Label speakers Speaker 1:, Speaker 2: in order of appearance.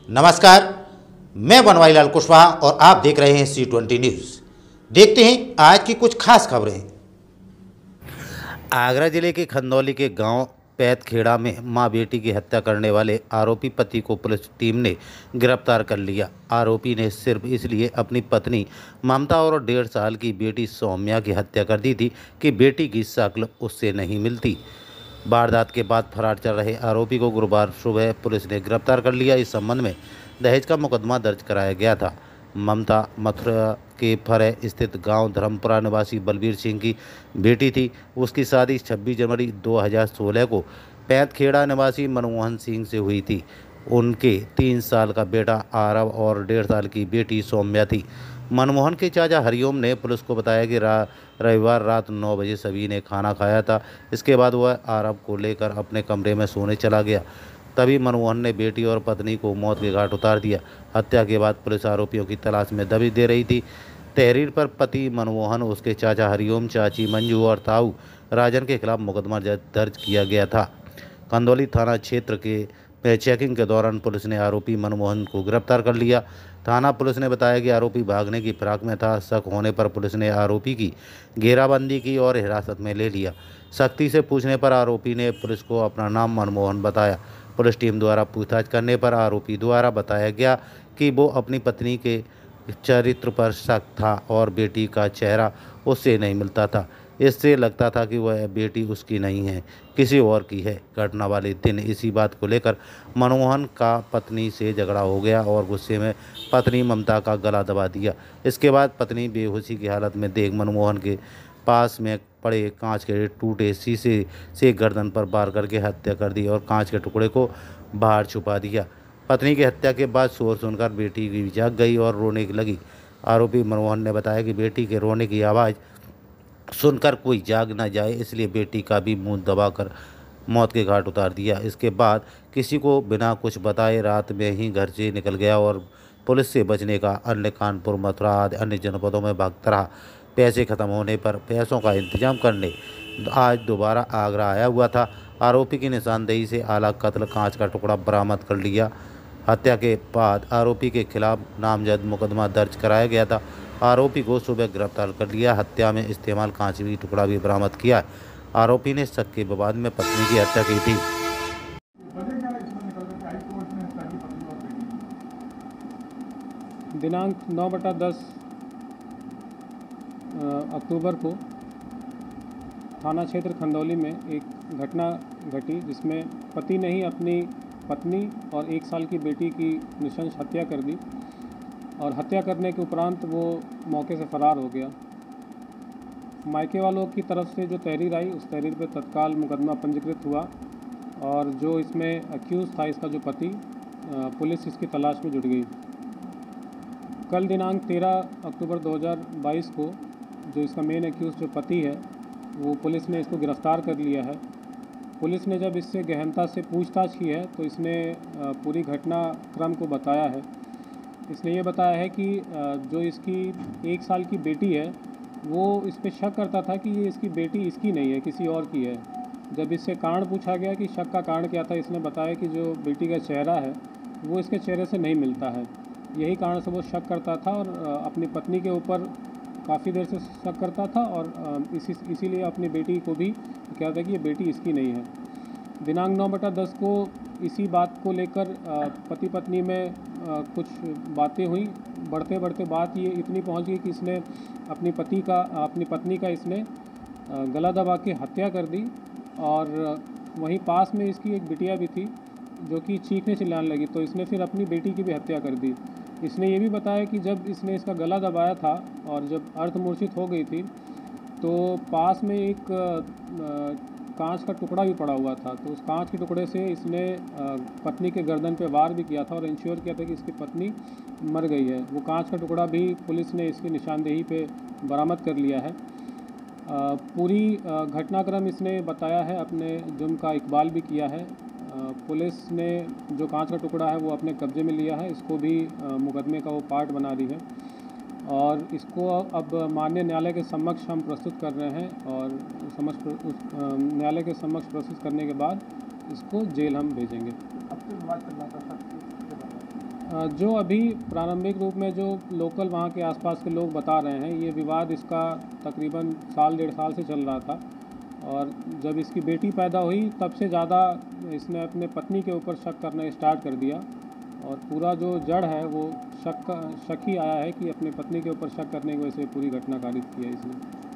Speaker 1: नमस्कार, मैं बनवारीलाल कुशवाहा और आप देख रहे हैं C20 न्यूज़। देखते हैं आज की कुछ खास खबरें। आगरा जिले के खंदौली के गांव पैतखेड़ा में मां बेटी की हत्या करने वाले आरोपी पति को पुलिस टीम ने गिरफ्तार कर लिया। आरोपी ने सिर्फ इसलिए अपनी पत्नी ममता और 1.5 साल की बेटी सौम्या की हत्या कर दी थी कि बेटी की शक्ल उससे नहीं मिलती। वारदात के बाद फरार चल रहे आरोपी को गुरुवार सुबह पुलिस ने गिरफ्तार कर लिया। इस संबंध में दहेज का मुकदमा दर्ज कराया गया था। ममता मथुरा के फरे स्थित गांव धर्मपुरा निवासी बलबीर सिंह की बेटी थी। उसकी शादी 26 जनवरी 2016 को पैंतखेड़ा निवासी मनमोहन सिंह से हुई थी। उनके 3 साल का बेटा आरव और 1.5 साल की बेटी सौम्या थी। मनमोहन के चाचा हरिओम ने पुलिस को बताया कि रविवार रात 9 बजे सभी ने खाना खाया था। इसके बाद वह आरव को लेकर अपने कमरे में सोने चला गया। तभी मनमोहन ने बेटी और पत्नी को मौत के घाट उतार दिया। हत्या के बाद पुलिस आरोपियों की तलाश में दबिश दे रही थी। तहरीर पर पति मनमोहन, उसके चाचा हरिओम, चाची मंजू और ताऊ राजन के खिलाफ मुकदमा दर्ज किया गया था। कंदौली थाना क्षेत्र के चेकिंग के दौरान पुलिस ने आरोपी मनमोहन को गिरफ्तार कर लिया। थाना पुलिस ने बताया कि आरोपी भागने की फिराक में था। शक होने पर पुलिस ने आरोपी की घेराबंदी की और हिरासत में ले लिया। सख्ती से पूछने पर आरोपी ने पुलिस को अपना नाम मनमोहन बताया। पुलिस टीम द्वारा पूछताछ करने पर आरोपी द्वारा बताया गया कि वो अपनी पत्नी के चरित्र पर शक था और बेटी का चेहरा उससे नहीं मिलता था। इससे लगता था कि वह बेटी उसकी नहीं है, किसी और की है। घटना वाले दिन इसी बात को लेकर मनमोहन का पत्नी से झगड़ा हो गया और गुस्से में पत्नी ममता का गला दबा दिया। इसके बाद पत्नी बेहोशी की हालत में देख मनमोहन के पास में पड़े कांच के टूटे शीशे से गर्दन पर वार करके हत्या कर दी और कांच के टुकड़े को बाहर छुपा दिया। पत्नी की हत्या के बाद शोर सुनकर बेटी भी जाग गई और रोने लगी। आरोपी मनमोहन ने बताया कि बेटी के रोने की आवाज़ सुनकर कोई जाग न जाए, इसलिए बेटी का भी मुंह दबाकर मौत के घाट उतार दिया। इसके बाद किसी को बिना कुछ बताए रात में ही घर से निकल गया और पुलिस से बचने का अन्य कानपुर, मथुरा आदि अन्य जनपदों में भागता रहा। पैसे खत्म होने पर पैसों का इंतजाम करने आज दोबारा आगरा आया हुआ था। आरोपी की निशानदेही से आला कत्ल कांच का टुकड़ा बरामद कर लिया। हत्या के बाद आरोपी के खिलाफ नामजद मुकदमा दर्ज कराया गया था। आरोपी को सुबह गिरफ्तार कर लिया। हत्या में इस्तेमाल कांच का टुकड़ा भी बरामद किया। आरोपी ने शक के विवाद में पत्नी की हत्या की थी।
Speaker 2: दिनांक 9/10 अक्टूबर को थाना क्षेत्र खंदौली में एक घटना घटी जिसमें पति ने ही अपनी पत्नी और 1 साल की बेटी की नृशंस हत्या कर दी और हत्या करने के उपरांत वो मौके से फरार हो गया। मायके वालों की तरफ से जो तहरीर आई उस तहरीर पर तत्काल मुकदमा पंजीकृत हुआ और जो इसमें अक्यूज़ था, इसका जो पति, पुलिस इसकी तलाश में जुट गई। कल दिनांक 13 अक्टूबर 2022 को जो इसका मेन एक्यूज़ जो पति है वो पुलिस ने इसको गिरफ़्तार कर लिया है। पुलिस ने जब इससे गहनता से पूछताछ की है तो इसने पूरी घटनाक्रम को बताया है। इसने ये बताया है कि जो इसकी 1 साल की बेटी है वो इस पे शक करता था कि ये इसकी बेटी इसकी नहीं है, किसी और की है। जब इससे कारण पूछा गया कि शक का कारण क्या था, इसने बताया कि जो बेटी का चेहरा है वो इसके चेहरे से नहीं मिलता है। यही कारण से वो शक करता था और अपनी पत्नी के ऊपर काफ़ी देर से शक करता था और इसीलिए अपनी बेटी को भी क्या था कि ये बेटी इसकी नहीं है। दिनांक 9/10 को इसी बात को लेकर पति पत्नी में कुछ बातें हुई। बढ़ते बढ़ते बात ये इतनी पहुंच गई कि इसने अपनी पत्नी का इसने गला दबा के हत्या कर दी और वहीं पास में इसकी एक बिटिया भी थी जो कि चीखने चिल्लाने लगी, तो इसने फिर अपनी बेटी की भी हत्या कर दी। इसने ये भी बताया कि जब इसने इसका गला दबाया था और जब अर्धमूर्छित हो गई थी तो पास में एक कांच का टुकड़ा भी पड़ा हुआ था, तो उस कांच के टुकड़े से इसने पत्नी के गर्दन पे वार भी किया था और इंश्योर किया था कि इसकी पत्नी मर गई है। वो कांच का टुकड़ा भी पुलिस ने इसकी निशानदेही पे बरामद कर लिया है। पूरी घटनाक्रम इसने बताया है, अपने जुर्म का इकबाल भी किया है। पुलिस ने जो कांच का टुकड़ा है वो अपने कब्जे में लिया है, इसको भी मुकदमे का वो पार्ट बना दी है और इसको अब माननीय न्यायालय के समक्ष हम प्रस्तुत कर रहे हैं और न्यायालय के समक्ष प्रस्तुत करने के बाद इसको जेल हम भेजेंगे।
Speaker 3: अब तो बात चल रहा था सर,
Speaker 2: जो अभी प्रारंभिक रूप में जो लोकल वहाँ के आसपास के लोग बता रहे हैं, ये विवाद इसका तकरीबन साल 1.5 साल से चल रहा था। और जब इसकी बेटी पैदा हुई तब से ज़्यादा इसने अपने पत्नी के ऊपर शक करना स्टार्ट कर दिया। और पूरा जो जड़ है वो शक ही आया है कि अपने पत्नी के ऊपर शक करने की वजह से पूरी घटना कारित की है इसने।